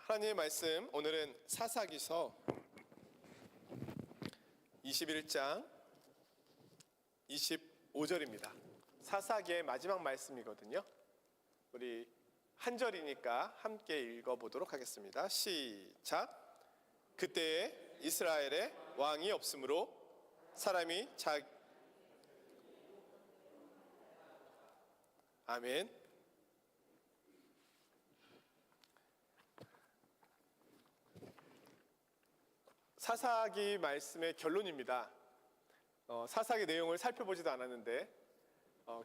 하나님의 말씀, 오늘은 사사기서 21장 25절입니다. 사사기의 마지막 말씀이거든요. 우리 한 절이니까 함께 읽어보도록 하겠습니다. 시작. 그때에 이스라엘에 왕이 없으므로 사람이 아멘. 사사기 말씀의 결론입니다. 사사기 내용을 살펴보지도 않았는데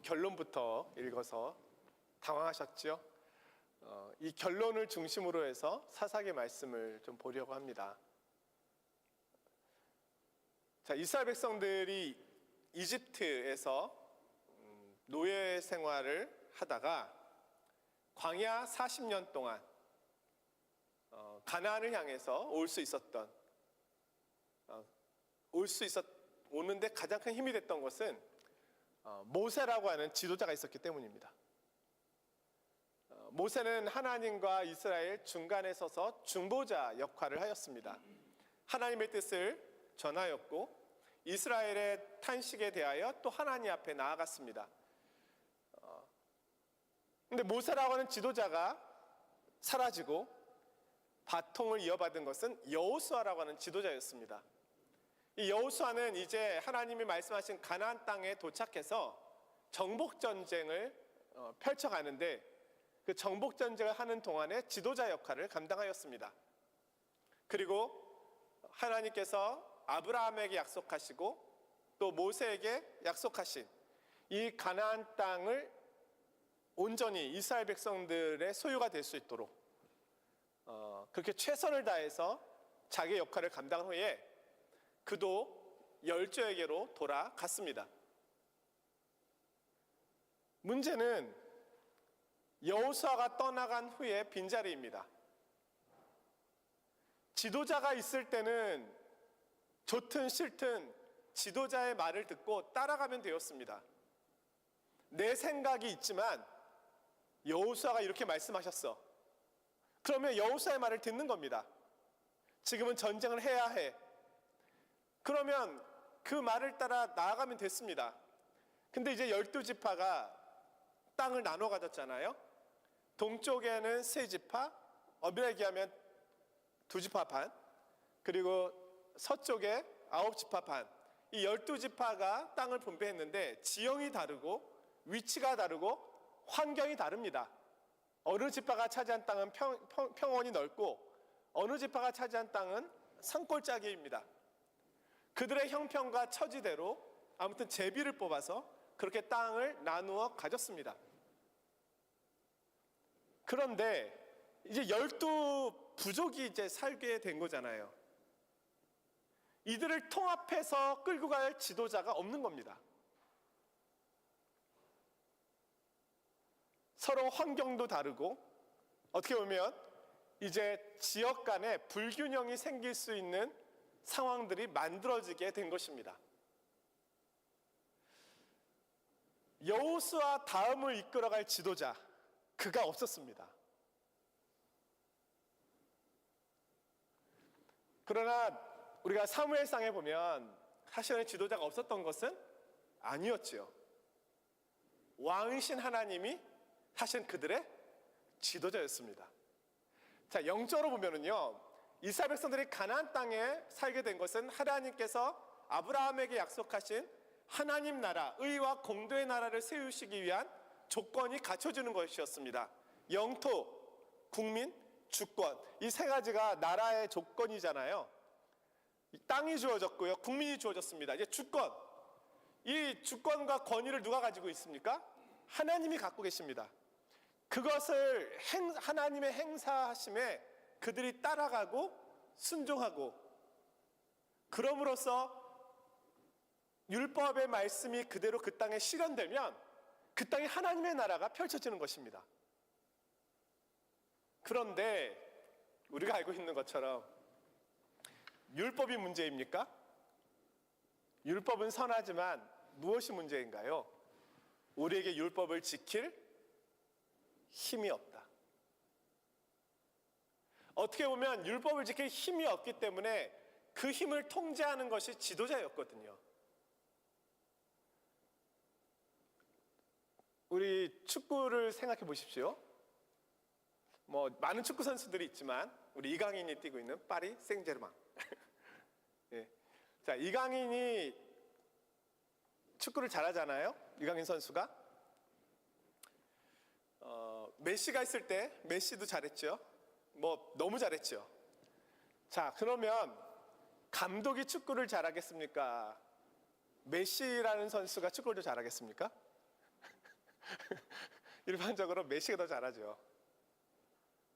결론부터 읽어서 당황하셨죠? 이 결론을 중심으로 해서 사사기 말씀을 좀 보려고 합니다. 자, 이스라엘 백성들이 이집트에서 노예 생활을 하다가 광야 40년 동안 가나안을 향해서 오는데 가장 큰 힘이 됐던 것은 모세라고 하는 지도자가 있었기 때문입니다. 모세는 하나님과 이스라엘 중간에 서서 중보자 역할을 하였습니다. 하나님의 뜻을 전하였고 이스라엘의 탄식에 대하여 또 하나님 앞에 나아갔습니다. 근데 모세라고 하는 지도자가 사라지고 바통을 이어받은 것은 여호수아라고 하는 지도자였습니다. 이 여호수아는 이제 하나님이 말씀하신 가나안 땅에 도착해서 정복 전쟁을 펼쳐가는데 그 정복 전쟁을 하는 동안에 지도자 역할을 감당하였습니다. 그리고 하나님께서 아브라함에게 약속하시고 또 모세에게 약속하신 이 가나안 땅을 온전히 이스라엘 백성들의 소유가 될 수 있도록 그렇게 최선을 다해서 자기의 역할을 감당한 후에 그도 열조에게로 돌아갔습니다. 문제는 여호수아가 떠나간 후에 빈자리입니다. 지도자가 있을 때는 좋든 싫든 지도자의 말을 듣고 따라가면 되었습니다. 내 생각이 있지만 여호수아가 이렇게 말씀하셨어. 그러면 여호수아의 말을 듣는 겁니다. 지금은 전쟁을 해야 해. 그러면 그 말을 따라 나아가면 됐습니다. 근데 이제 12지파가 땅을 나눠 가졌잖아요. 동쪽에는 3지파, 엄밀하게 얘기하면 2지파 반, 그리고 서쪽에 9지파 반. 이 12지파가 땅을 분배했는데 지형이 다르고 위치가 다르고 환경이 다릅니다. 어느 지파가 차지한 땅은 평원이 넓고 어느 지파가 차지한 땅은 산골짜기입니다. 그들의 형편과 처지대로 아무튼 제비를 뽑아서 그렇게 땅을 나누어 가졌습니다. 그런데 이제 12부족이 이제 살게 된 거잖아요. 이들을 통합해서 끌고 갈 지도자가 없는 겁니다. 서로 환경도 다르고 어떻게 보면 이제 지역 간에 불균형이 생길 수 있는 상황들이 만들어지게 된 것입니다. 여호수아 다음을 이끌어갈 지도자, 그가 없었습니다. 그러나 우리가 사무엘상에 보면 사실은 지도자가 없었던 것은 아니었지요. 왕이신 하나님이 사실 그들의 지도자였습니다. 자, 영적으로 보면은요, 이스라엘 백성들이 가나안 땅에 살게 된 것은 하나님께서 아브라함에게 약속하신 하나님 나라, 의와 공도의 나라를 세우시기 위한 조건이 갖춰지는 것이었습니다. 영토, 국민, 주권, 이 세 가지가 나라의 조건이잖아요. 땅이 주어졌고요, 국민이 주어졌습니다. 이제 주권, 이 주권과 권위를 누가 가지고 있습니까? 하나님이 갖고 계십니다. 그것을 하나님의 행사하심에 그들이 따라가고 순종하고, 그럼으로써 율법의 말씀이 그대로 그 땅에 실현되면 그 땅에 하나님의 나라가 펼쳐지는 것입니다. 그런데 우리가 알고 있는 것처럼 율법이 문제입니까? 율법은 선하지만 무엇이 문제인가요? 우리에게 율법을 지킬 힘이 없다. 어떻게 보면 율법을 지킬 힘이 없기 때문에 그 힘을 통제하는 것이 지도자였거든요. 우리 축구를 생각해 보십시오. 뭐 많은 축구 선수들이 있지만 우리 이강인이 뛰고 있는 파리 생제르맹. 예. 자, 이강인이 축구를 잘하잖아요. 이강인 선수가. 메시가 있을 때 메시도 잘했죠. 뭐 너무 잘했죠. 자, 그러면 감독이 축구를 잘하겠습니까? 메시라는 선수가 축구를 더 잘하겠습니까? 일반적으로 메시가 더 잘하죠.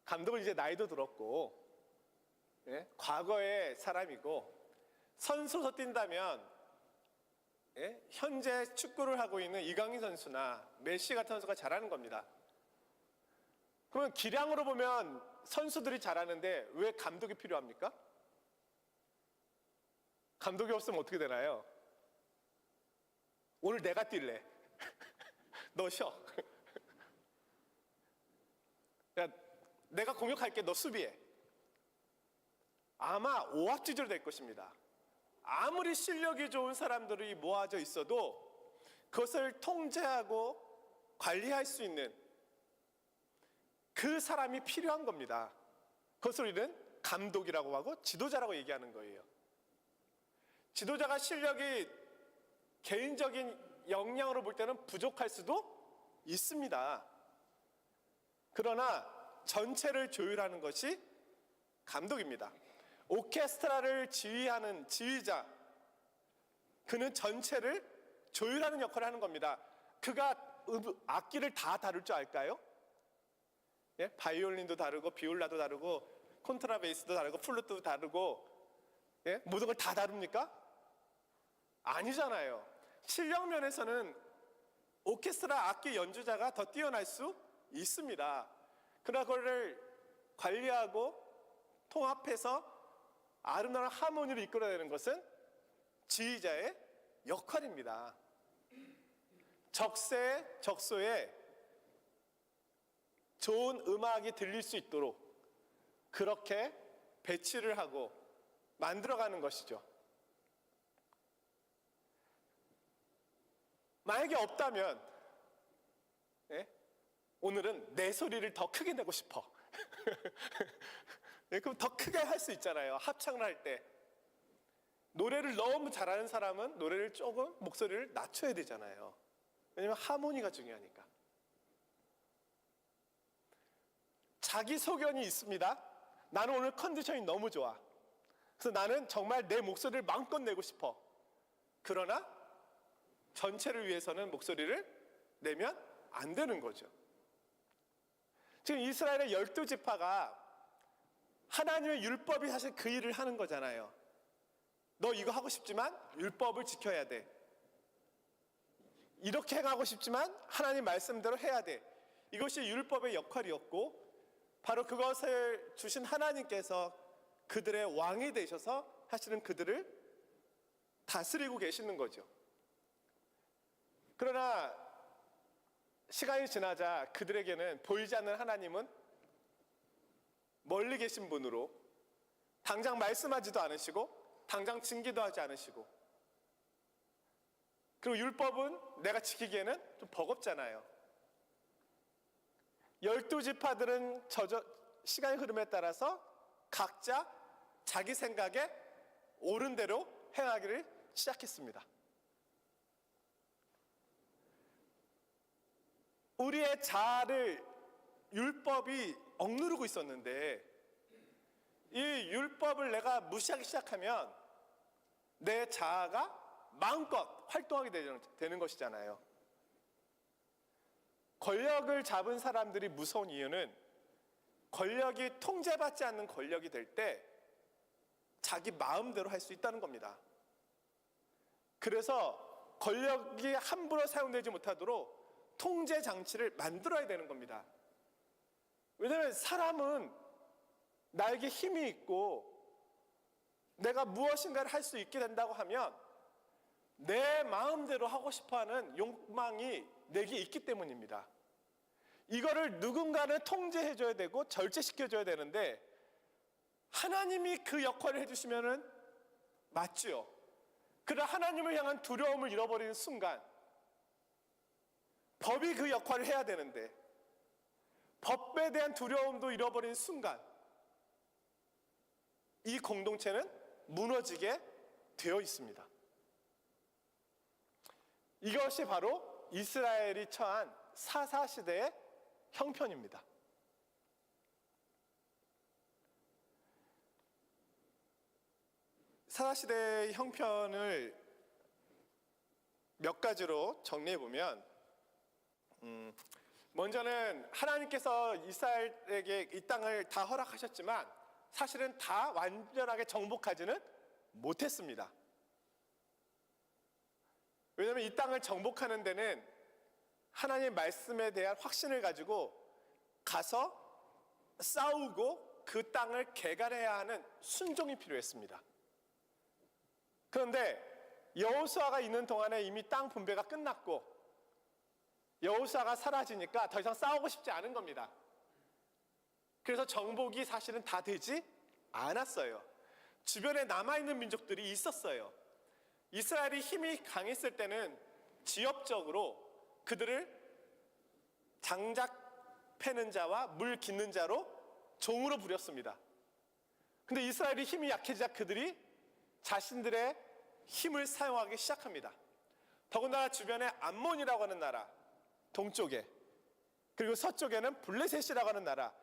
감독은 이제 나이도 들었고, 예? 과거의 사람이고, 선수로 뛴다면, 예? 현재 축구를 하고 있는 이강인 선수나 메시 같은 선수가 잘하는 겁니다. 그러면 기량으로 보면 선수들이 잘하는데 왜 감독이 필요합니까? 감독이 없으면 어떻게 되나요? 오늘 내가 뛸래. 너 쉬어. 야, 내가 공격할게. 너 수비해. 아마 오합지졸 될 것입니다. 아무리 실력이 좋은 사람들이 모아져 있어도 그것을 통제하고 관리할 수 있는 그 사람이 필요한 겁니다. 그것을 우리는 감독이라고 하고 지도자라고 얘기하는 거예요. 지도자가 실력이 개인적인 역량으로 볼 때는 부족할 수도 있습니다. 그러나 전체를 조율하는 것이 감독입니다. 오케스트라를 지휘하는 지휘자, 그는 전체를 조율하는 역할을 하는 겁니다. 그가 악기를 다 다룰 줄 알까요? 예? 바이올린도 다르고 비올라도 다르고 콘트라베이스도 다르고 플루트도 다르고, 예? 모든 걸 다 다룹니까? 아니잖아요. 실력 면에서는 오케스트라 악기 연주자가 더 뛰어날 수 있습니다. 그러나 그걸 관리하고 통합해서 아름다운 하모니를 이끌어내는 것은 지휘자의 역할입니다. 적소에 좋은 음악이 들릴 수 있도록 그렇게 배치를 하고 만들어가는 것이죠. 만약에 없다면, 예? 오늘은 내 소리를 더 크게 내고 싶어. 예, 그럼 더 크게 할 수 있잖아요. 합창을 할 때. 노래를 너무 잘하는 사람은 노래를 조금 목소리를 낮춰야 되잖아요. 왜냐면 하모니가 중요하니까. 자기 소견이 있습니다. 나는 오늘 컨디션이 너무 좋아. 그래서 나는 정말 내 목소리를 마음껏 내고 싶어. 그러나 전체를 위해서는 목소리를 내면 안 되는 거죠. 지금 이스라엘의 12지파가 하나님의 율법이 사실 그 일을 하는 거잖아요. 너 이거 하고 싶지만 율법을 지켜야 돼. 이렇게 행하고 싶지만 하나님 말씀대로 해야 돼. 이것이 율법의 역할이었고, 바로 그것을 주신 하나님께서 그들의 왕이 되셔서 사실은 그들을 다스리고 계시는 거죠. 그러나 시간이 지나자 그들에게는 보이지 않는 하나님은 멀리 계신 분으로 당장 말씀하지도 않으시고 당장 징계도 하지 않으시고, 그리고 율법은 내가 지키기에는 좀 버겁잖아요. 12지파들은 시간의 흐름에 따라서 각자 자기 생각에 옳은 대로 행하기를 시작했습니다. 우리의 자아를 율법이 억누르고 있었는데, 이 율법을 내가 무시하기 시작하면 내 자아가 마음껏 활동하게 되는 것이잖아요. 권력을 잡은 사람들이 무서운 이유는 권력이 통제받지 않는 권력이 될 때 자기 마음대로 할 수 있다는 겁니다. 그래서 권력이 함부로 사용되지 못하도록 통제 장치를 만들어야 되는 겁니다. 왜냐하면 사람은 나에게 힘이 있고 내가 무엇인가를 할 수 있게 된다고 하면 내 마음대로 하고 싶어하는 욕망이 내게 있기 때문입니다. 이거를 누군가는 통제해줘야 되고 절제시켜줘야 되는데, 하나님이 그 역할을 해주시면은 맞지요. 그러나 하나님을 향한 두려움을 잃어버리는 순간 법이 그 역할을 해야 되는데 법에 대한 두려움도 잃어버린 순간 이 공동체는 무너지게 되어 있습니다. 이것이 바로 이스라엘이 처한 사사시대의 형편입니다. 사사시대의 형편을 몇 가지로 정리해 보면, 먼저는 하나님께서 이스라엘에게 이 땅을 다 허락하셨지만 사실은 다 완전하게 정복하지는 못했습니다. 왜냐하면 이 땅을 정복하는 데는 하나님의 말씀에 대한 확신을 가지고 가서 싸우고 그 땅을 개발해야 하는 순종이 필요했습니다. 그런데 여호수아가 있는 동안에 이미 땅 분배가 끝났고 여호수아가 사라지니까 더 이상 싸우고 싶지 않은 겁니다. 그래서 정복이 사실은 다 되지 않았어요. 주변에 남아있는 민족들이 있었어요. 이스라엘이 힘이 강했을 때는 지역적으로 그들을 장작 패는 자와 물 깃는 자로 종으로 부렸습니다. 근데 이스라엘이 힘이 약해지자 그들이 자신들의 힘을 사용하기 시작합니다. 더군다나 주변에 암몬이라고 하는 나라, 동쪽에, 그리고 서쪽에는 블레셋이라고 하는 나라,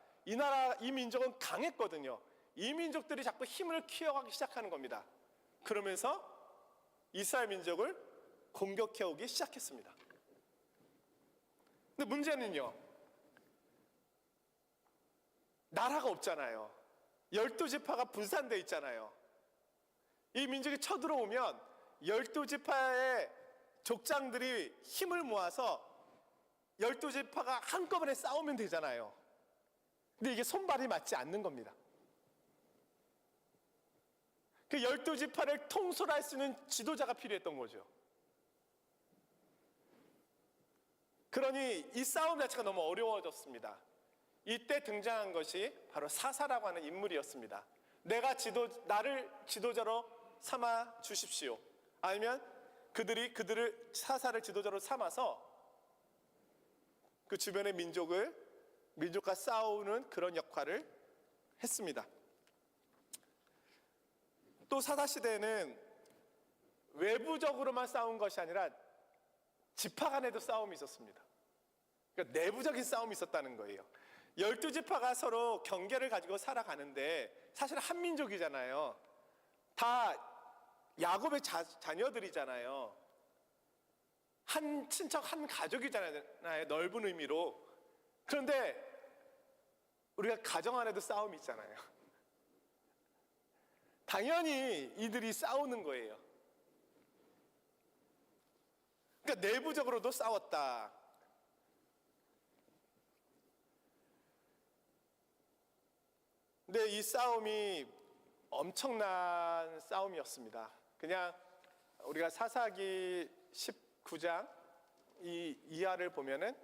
이 민족은 강했거든요. 이 민족들이 자꾸 힘을 키워가기 시작하는 겁니다. 그러면서 이스라엘 민족을 공격해오기 시작했습니다. 근데 문제는요, 나라가 없잖아요. 12지파가 분산되어 있잖아요. 이 민족이 쳐들어오면 12지파의 족장들이 힘을 모아서 12지파가 한꺼번에 싸우면 되잖아요. 근데 이게 손발이 맞지 않는 겁니다. 그 12지파를 통솔할 수 있는 지도자가 필요했던 거죠. 그러니 이 싸움 자체가 너무 어려워졌습니다. 이때 등장한 것이 바로 사사라고 하는 인물이었습니다. 나를 지도자로 삼아 주십시오. 아니면 그들을 사사를 지도자로 삼아서 그 주변의 민족과 싸우는 그런 역할을 했습니다. 또 사사시대에는 외부적으로만 싸운 것이 아니라 지파 간에도 싸움이 있었습니다. 그러니까 내부적인 싸움이 있었다는 거예요. 12지파가 서로 경계를 가지고 살아가는데 사실 한 민족이잖아요. 다 야곱의 자녀들이잖아요. 한 친척, 한 가족이잖아요. 넓은 의미로. 그런데 우리가 가정 안에도 싸움이 있잖아요. 당연히 이들이 싸우는 거예요. 그러니까 내부적으로도 싸웠다. 근데 이 싸움이 엄청난 싸움이었습니다. 그냥 우리가 사사기 19장 이 이하를 보면은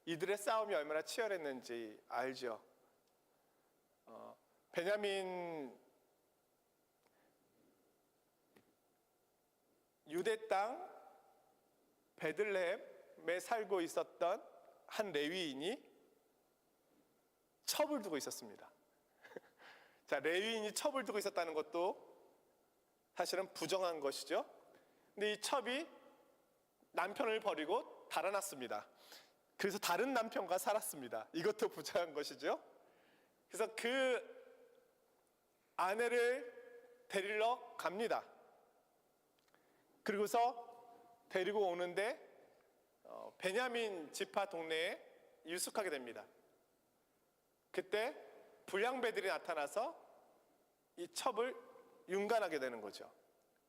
이들의 싸움이 얼마나 치열했는지 알죠. 베냐민 유대 땅 베들레헴에 살고 있었던 한 레위인이 첩을 두고 있었습니다. 자, 레위인이 첩을 두고 있었다는 것도 사실은 부정한 것이죠. 근데 이 첩이 남편을 버리고 달아났습니다. 그래서 다른 남편과 살았습니다. 이것도 부정한 것이죠. 그래서 그 아내를 데리러 갑니다. 그리고서 데리고 오는데 베냐민 지파 동네에 유숙하게 됩니다. 그때 불량배들이 나타나서 이 첩을 윤관하게 되는 거죠.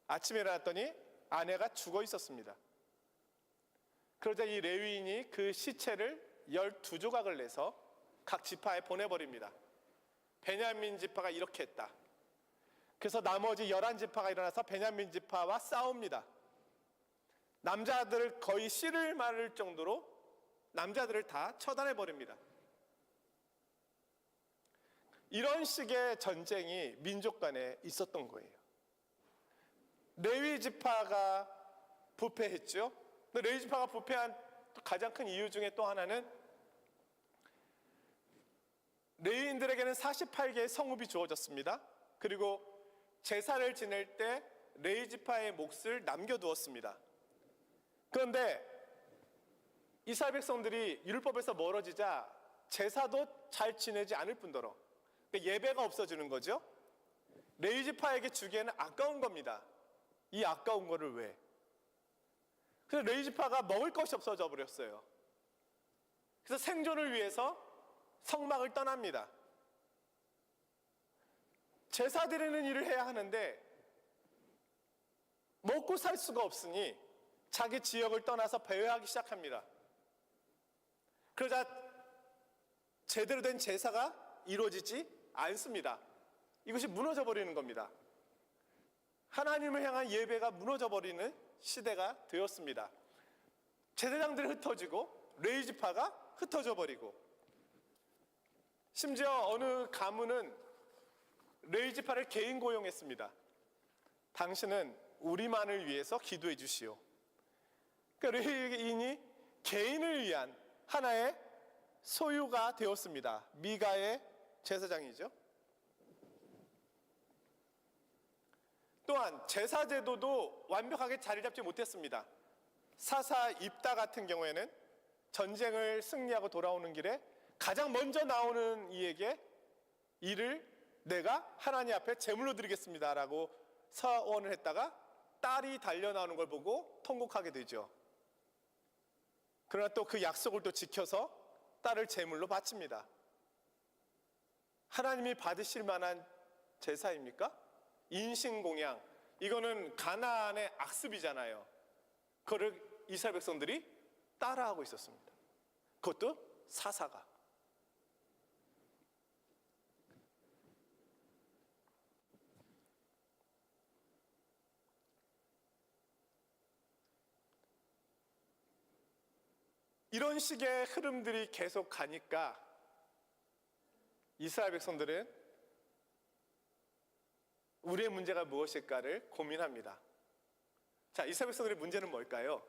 아침에 일어났더니 아내가 죽어 있었습니다. 그러자 이 레위인이 그 시체를 12조각을 내서 각 지파에 보내버립니다. 베냐민 지파가 이렇게 했다. 그래서 나머지 11지파가 일어나서 베냐민 지파와 싸웁니다. 남자들을 거의 씨를 마를 정도로 남자들을 다 처단해버립니다. 이런 식의 전쟁이 민족 간에 있었던 거예요. 레위 지파가 부패했죠. 근데 레위 지파가 부패한 가장 큰 이유 중에 또 하나는 레위인들에게는 48개의 성읍이 주어졌습니다. 그리고 제사를 지낼 때 레위 지파의 몫을 남겨두었습니다. 그런데 이스라엘 백성들이 율법에서 멀어지자 제사도 잘 지내지 않을 뿐더러 예배가 없어지는 거죠. 레위 지파에게 주기에는 아까운 겁니다. 이 아까운 거를 왜? 그래서 레위 지파가 먹을 것이 없어져 버렸어요. 그래서 생존을 위해서 성막을 떠납니다. 제사 드리는 일을 해야 하는데 먹고 살 수가 없으니 자기 지역을 떠나서 배회하기 시작합니다. 그러자 제대로 된 제사가 이루어지지 않습니다. 이것이 무너져 버리는 겁니다. 하나님을 향한 예배가 무너져 버리는 시대가 되었습니다. 제사장들이 흩어지고 레위 지파가 흩어져 버리고, 심지어 어느 가문은 레위 지파를 개인 고용했습니다. 당신은 우리만을 위해서 기도해 주시오. 그러니까 레위인이 개인을 위한 하나의 소유가 되었습니다. 미가의 제사장이죠. 또한 제사 제도도 완벽하게 자리 잡지 못했습니다. 사사 입다 같은 경우에는 전쟁을 승리하고 돌아오는 길에 가장 먼저 나오는 이에게 이를 내가 하나님 앞에 제물로 드리겠습니다 라고 서원을 했다가 딸이 달려나오는 걸 보고 통곡하게 되죠. 그러나 또 그 약속을 또 지켜서 딸을 제물로 바칩니다. 하나님이 받으실 만한 제사입니까? 인신공양, 이거는 가나안의 악습이잖아요. 그거를 이스라엘 백성들이 따라하고 있었습니다. 그것도 사사가. 이런 식의 흐름들이 계속 가니까 이스라엘 백성들은 우리의 문제가 무엇일까를 고민합니다. 자, 이스라엘 백성들의 문제는 뭘까요?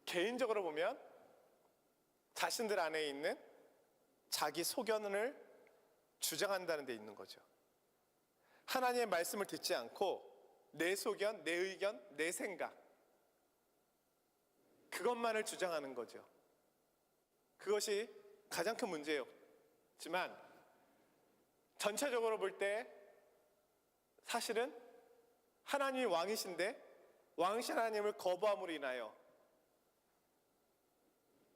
개인적으로 보면 자신들 안에 있는 자기 소견을 주장한다는 데 있는 거죠. 하나님의 말씀을 듣지 않고 내 소견, 내 의견, 내 생각, 그것만을 주장하는 거죠. 그것이 가장 큰 문제였지만 전체적으로 볼 때 사실은 하나님이 왕이신데 왕이신 하나님을 거부함으로 인하여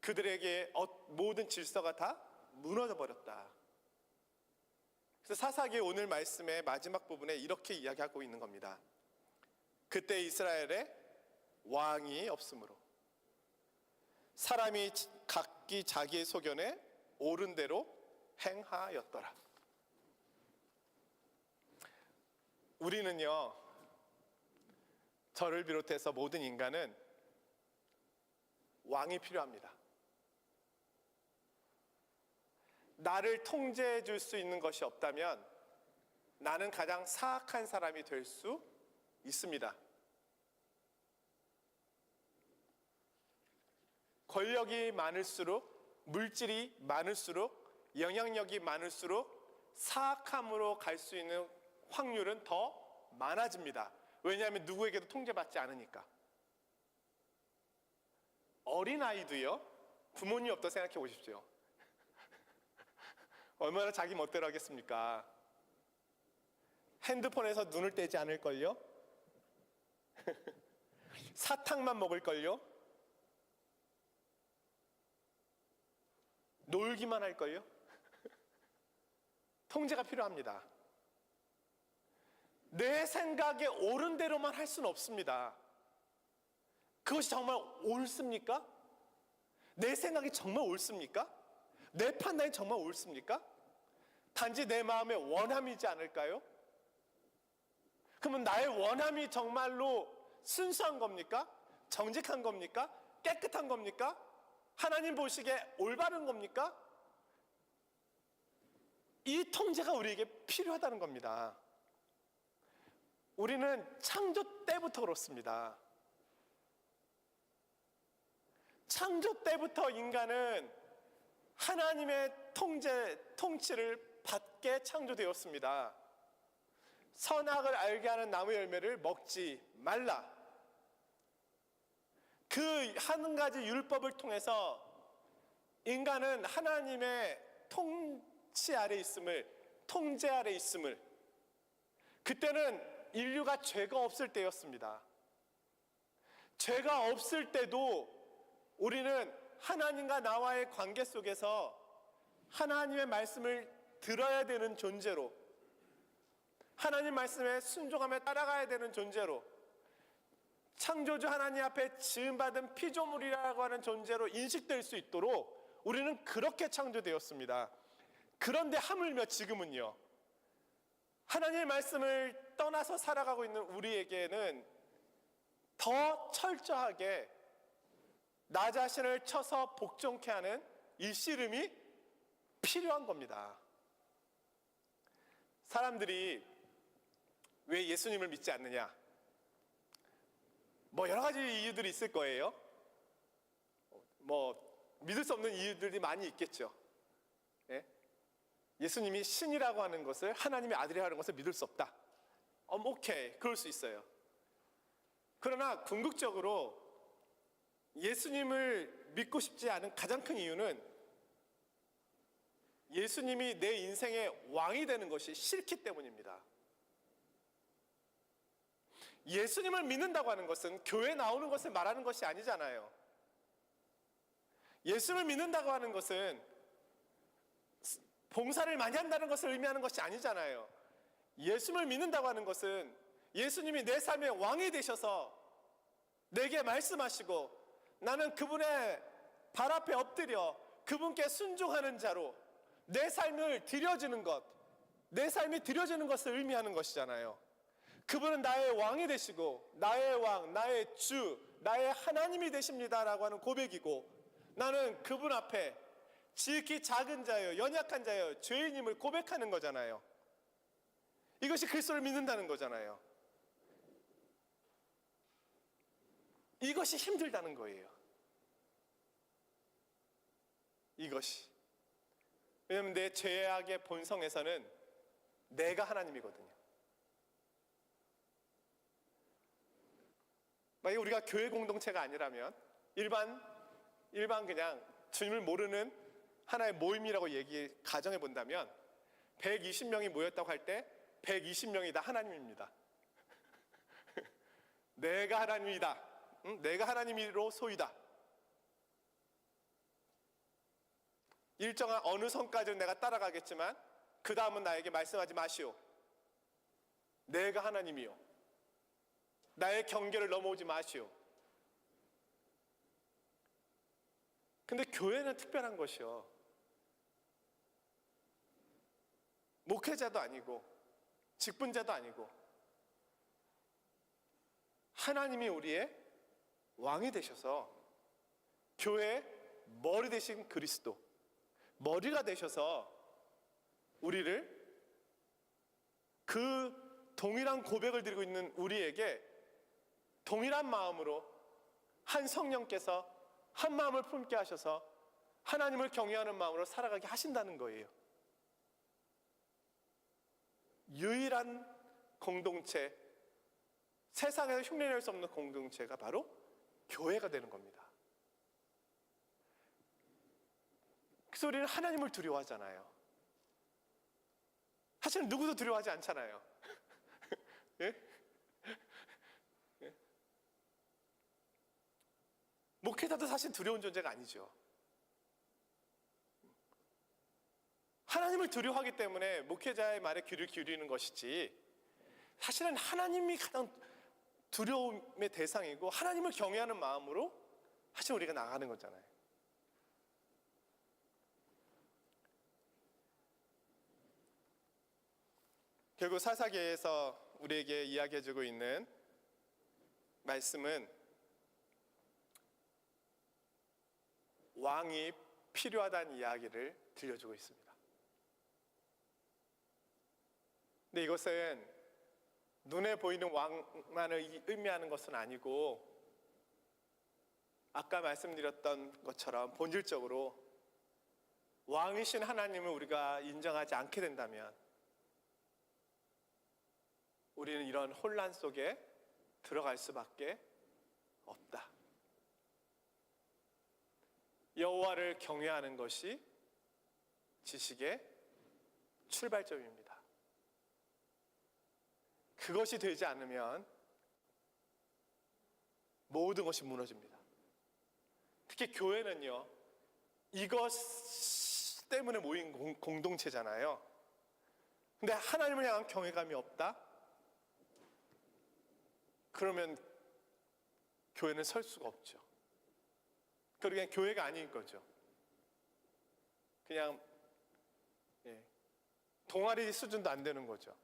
그들에게 모든 질서가 다 무너져 버렸다. 그래서 사사기의 오늘 말씀의 마지막 부분에 이렇게 이야기하고 있는 겁니다. 그때 이스라엘에 왕이 없으므로 사람이 각기 자기의 소견에 옳은 대로 행하였더라. 우리는요, 저를 비롯해서 모든 인간은 왕이 필요합니다. 나를 통제해 줄 수 있는 것이 없다면 나는 가장 사악한 사람이 될 수 있습니다. 권력이 많을수록, 물질이 많을수록, 영향력이 많을수록 사악함으로 갈 수 있는 확률은 더 많아집니다. 왜냐하면 누구에게도 통제받지 않으니까. 어린아이도요, 부모님 없다고 생각해 보십시오. 얼마나 자기 멋대로 하겠습니까? 핸드폰에서 눈을 떼지 않을걸요? 사탕만 먹을걸요? 놀기만 할걸요? 통제가 필요합니다. 내 생각에 옳은 대로만 할 수는 없습니다. 그것이 정말 옳습니까? 내 생각이 정말 옳습니까? 내 판단이 정말 옳습니까? 단지 내 마음의 원함이지 않을까요? 그러면 나의 원함이 정말로 순수한 겁니까? 정직한 겁니까? 깨끗한 겁니까? 하나님 보시기에 올바른 겁니까? 이 통제가 우리에게 필요하다는 겁니다. 우리는 창조 때부터 그렇습니다. 창조 때부터 인간은 하나님의 통치를 받게 창조되었습니다. 선악을 알게 하는 나무 열매를 먹지 말라. 그 한 가지 율법을 통해서 인간은 하나님의 통치 아래 있음을, 통제 아래 있음을, 그때는 인류가 죄가 없을 때였습니다. 죄가 없을 때도 우리는 하나님과 나와의 관계 속에서 하나님의 말씀을 들어야 되는 존재로, 하나님 말씀에 순종하며 따라가야 되는 존재로, 창조주 하나님 앞에 지음받은 피조물이라고 하는 존재로 인식될 수 있도록 우리는 그렇게 창조되었습니다. 그런데 하물며 지금은요, 하나님의 말씀을 떠나서 살아가고 있는 우리에게는 더 철저하게 나 자신을 쳐서 복종케 하는 일씨름이 필요한 겁니다. 사람들이 왜 예수님을 믿지 않느냐? 뭐 여러 가지 이유들이 있을 거예요. 뭐 믿을 수 없는 이유들이 많이 있겠죠. 예? 예수님이 신이라고 하는 것을, 하나님의 아들이라고 하는 것을 믿을 수 없다. 오케이, 그럴 수 있어요. 그러나 궁극적으로 예수님을 믿고 싶지 않은 가장 큰 이유는 예수님이 내 인생의 왕이 되는 것이 싫기 때문입니다. 예수님을 믿는다고 하는 것은 교회 나오는 것을 말하는 것이 아니잖아요. 예수님을 믿는다고 하는 것은 봉사를 많이 한다는 것을 의미하는 것이 아니잖아요. 예수님을 믿는다고 하는 것은 예수님이 내 삶의 왕이 되셔서 내게 말씀하시고 나는 그분의 발 앞에 엎드려 그분께 순종하는 자로 내 삶을 드려지는 것, 내 삶이 드려지는 것을 의미하는 것이잖아요. 그분은 나의 왕이 되시고 나의 왕, 나의 주, 나의 하나님이 되십니다라고 하는 고백이고, 나는 그분 앞에 지극히 작은 자요, 연약한 자요, 죄인임을 고백하는 거잖아요. 이것이 그리스도를 믿는다는 거잖아요. 이것이 힘들다는 거예요. 이것이. 왜냐하면 내 죄악의 본성에서는 내가 하나님이거든요. 만약에 우리가 교회 공동체가 아니라면 일반 그냥 주님을 모르는 하나의 모임이라고 가정해 본다면 120명이 모였다고 할 때 120명이 다 하나님입니다. 내가 하나님이다. 내가 하나님이로 소이다. 일정한 어느 선까지는 내가 따라가겠지만 그 다음은 나에게 말씀하지 마시오. 내가 하나님이요. 나의 경계를 넘어오지 마시오. 근데 교회는 특별한 것이요. 목회자도 아니고 직분자도 아니고 하나님이 우리의 왕이 되셔서 교회의 머리 되신 그리스도, 머리가 되셔서 우리를 그 동일한 고백을 드리고 있는 우리에게 동일한 마음으로 한 성령께서 한 마음을 품게 하셔서 하나님을 경외하는 마음으로 살아가게 하신다는 거예요. 유일한 공동체, 세상에서 흉내낼 수 없는 공동체가 바로 교회가 되는 겁니다. 그래서 우리는 하나님을 두려워하잖아요. 사실은 누구도 두려워하지 않잖아요. 예? 예? 목회자도 사실 두려운 존재가 아니죠. 하나님을 두려워하기 때문에 목회자의 말에 귀를 기울이는 것이지, 사실은 하나님이 가장 두려움의 대상이고 하나님을 경외하는 마음으로 사실 우리가 나가는 거잖아요. 결국 사사기에서 우리에게 이야기해주고 있는 말씀은 왕이 필요하다는 이야기를 들려주고 있습니다. 근데 이것은 눈에 보이는 왕만을 의미하는 것은 아니고, 아까 말씀드렸던 것처럼 본질적으로 왕이신 하나님을 우리가 인정하지 않게 된다면 우리는 이런 혼란 속에 들어갈 수밖에 없다. 여호와를 경외하는 것이 지식의 출발점입니다. 그것이 되지 않으면 모든 것이 무너집니다. 특히 교회는요, 이것 때문에 모인 공동체잖아요. 근데 하나님을 향한 경외감이 없다? 그러면 교회는 설 수가 없죠. 그러니까 교회가 아닌 거죠. 그냥 동아리 수준도 안 되는 거죠.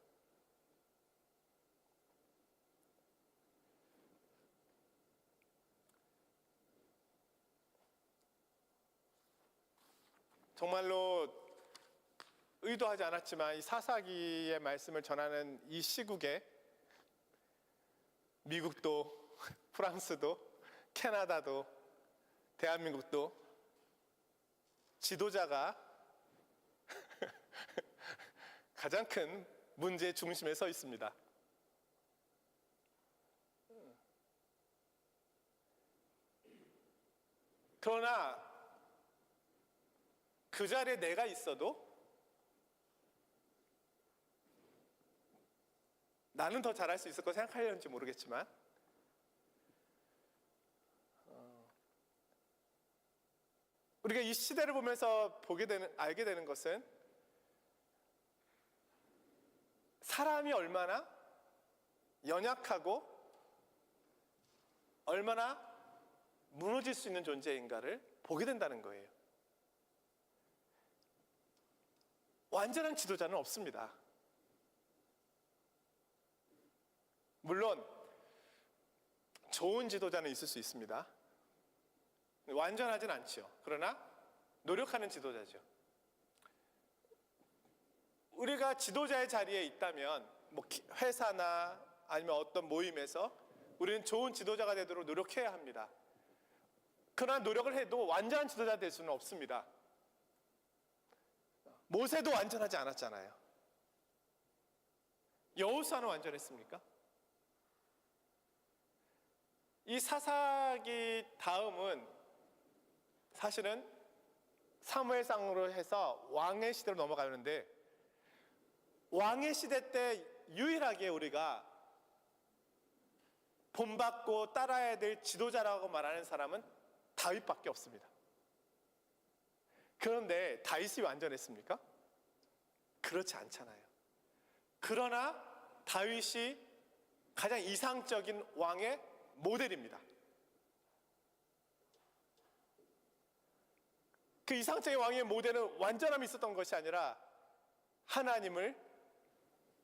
정말로 의도하지 않았지만 이 사사기의 말씀을 전하는 이 시국에 미국도, 프랑스도, 캐나다도, 대한민국도 지도자가 가장 큰 문제의 중심에 서 있습니다. 그러나 그 자리에 내가 있어도 나는 더 잘할 수 있을 거 생각하려는지 모르겠지만 우리가 이 시대를 보면서 알게 되는 것은 사람이 얼마나 연약하고 얼마나 무너질 수 있는 존재인가를 보게 된다는 거예요. 완전한 지도자는 없습니다. 물론 좋은 지도자는 있을 수 있습니다. 완전하진 않죠. 그러나 노력하는 지도자죠. 우리가 지도자의 자리에 있다면 뭐 회사나 아니면 어떤 모임에서 우리는 좋은 지도자가 되도록 노력해야 합니다. 그러나 노력을 해도 완전한 지도자 될 수는 없습니다. 모세도 완전하지 않았잖아요. 여호수아는 완전했습니까? 이 사사기 다음은 사실은 사무엘상으로 해서 왕의 시대로 넘어가는데, 왕의 시대 때 유일하게 우리가 본받고 따라야 될 지도자라고 말하는 사람은 다윗밖에 없습니다. 그런데 다윗이 완전했습니까? 그렇지 않잖아요. 그러나 다윗이 가장 이상적인 왕의 모델입니다. 그 이상적인 왕의 모델은 완전함이 있었던 것이 아니라 하나님을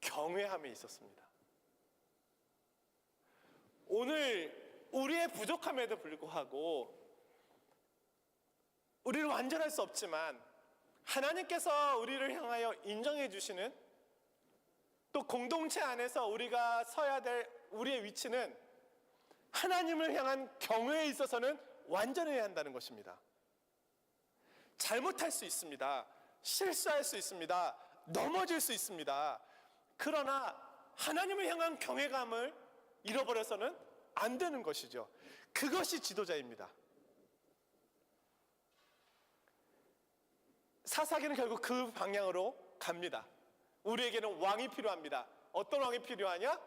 경외함에 있었습니다. 오늘 우리의 부족함에도 불구하고 우리를 완전할 수 없지만 하나님께서 우리를 향하여 인정해 주시는, 또 공동체 안에서 우리가 서야 될 우리의 위치는 하나님을 향한 경외에 있어서는 완전해야 한다는 것입니다. 잘못할 수 있습니다. 실수할 수 있습니다. 넘어질 수 있습니다. 그러나 하나님을 향한 경외감을 잃어버려서는 안 되는 것이죠. 그것이 지도자입니다. 사사기는 결국 그 방향으로 갑니다. 우리에게는 왕이 필요합니다. 어떤 왕이 필요하냐?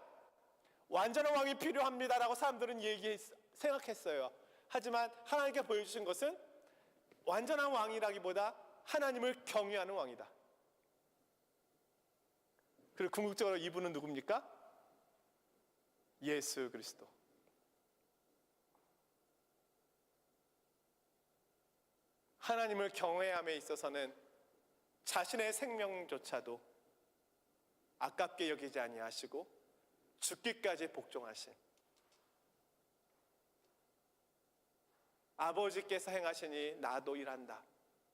완전한 왕이 필요합니다라고 사람들은 생각했어요. 하지만 하나님께 보여주신 것은 완전한 왕이라기보다 하나님을 경외하는 왕이다. 그리고 궁극적으로 이분은 누굽니까? 예수 그리스도. 하나님을 경외함에 있어서는 자신의 생명조차도 아깝게 여기지 아니하시고 죽기까지 복종하신, 아버지께서 행하시니 나도 일한다.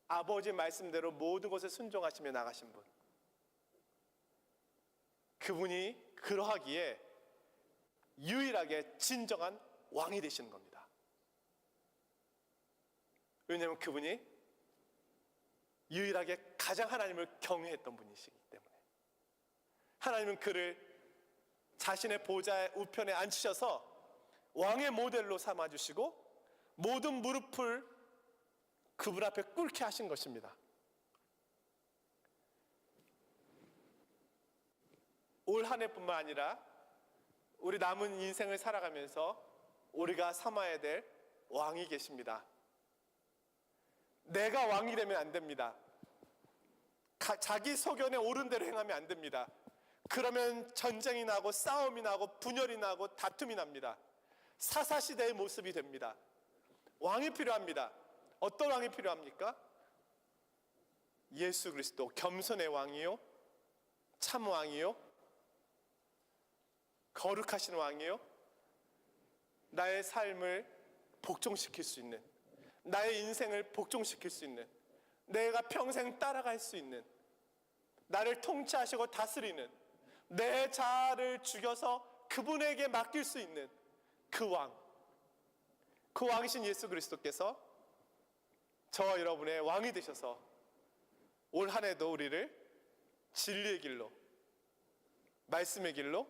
아버지 말씀대로 모든 것을 순종하시며 나가신 분. 그분이 그러하기에 유일하게 진정한 왕이 되시는 겁니다. 왜냐하면 그분이 유일하게 가장 하나님을 경외했던 분이시기 때문에. 하나님은 그를 자신의 보좌의 우편에 앉히셔서 왕의 모델로 삼아주시고 모든 무릎을 그분 앞에 꿇게 하신 것입니다. 올 한 해뿐만 아니라 우리 남은 인생을 살아가면서 우리가 삼아야 될 왕이 계십니다. 내가 왕이 되면 안 됩니다. 자기 소견에 옳은 대로 행하면 안 됩니다. 그러면 전쟁이 나고 싸움이 나고 분열이 나고 다툼이 납니다. 사사시대의 모습이 됩니다. 왕이 필요합니다. 어떤 왕이 필요합니까? 예수 그리스도, 겸손의 왕이요, 참 왕이요, 거룩하신 왕이요, 나의 삶을 복종시킬 수 있는, 나의 인생을 복종시킬 수 있는, 내가 평생 따라갈 수 있는, 나를 통치하시고 다스리는, 내 자아를 죽여서 그분에게 맡길 수 있는 그 왕, 그 왕이신 예수 그리스도께서 저와 여러분의 왕이 되셔서 올 한 해도 우리를 진리의 길로, 말씀의 길로,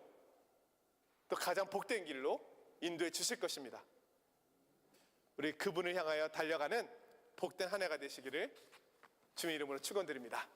또 가장 복된 길로 인도해 주실 것입니다. 우리 그분을 향하여 달려가는 복된 한 해가 되시기를 주의 이름으로 축원드립니다.